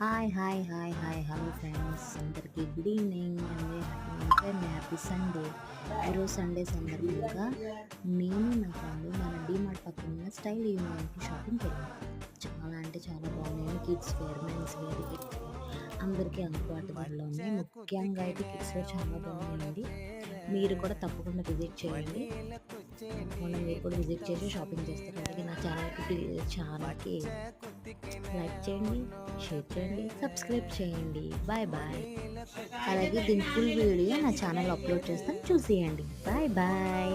Hi. Hello friends అందరికీ good evening and happy Sunday. ఈరోజు Sunday సందర్భంగా నేను నా ఫ్రెండ్ మన డీమార్ట్ పక్కన ఉన్న స్టైల్ యూనియన్కి షాపింగ్కి వెళ్ళాను. చాలా అంటే చాలా బాగున్నాయి. Kids wear, men's wear, kids wear అందరికీ అందుబాటు ధరలో ఉన్నాయి. ముఖ్యంగా అయితే కిడ్స్ వేర్ చాలా బాగున్నాయండి. మీరు కూడా తప్పకుండా విజిట్ చేయండి. మీరు కూడా విజిట్ చేసి షాపింగ్ చేస్తారు. అలాగే నా ఛానల్కి లైక్ చేయండి, షేర్ చేయండి, సబ్స్క్రైబ్ చేయండి. Bye bye. అలాగే దీని ఫుల్ వీడియో నా ఛానల్ అప్లోడ్ చేస్తాను, చూసేయండి. Bye bye.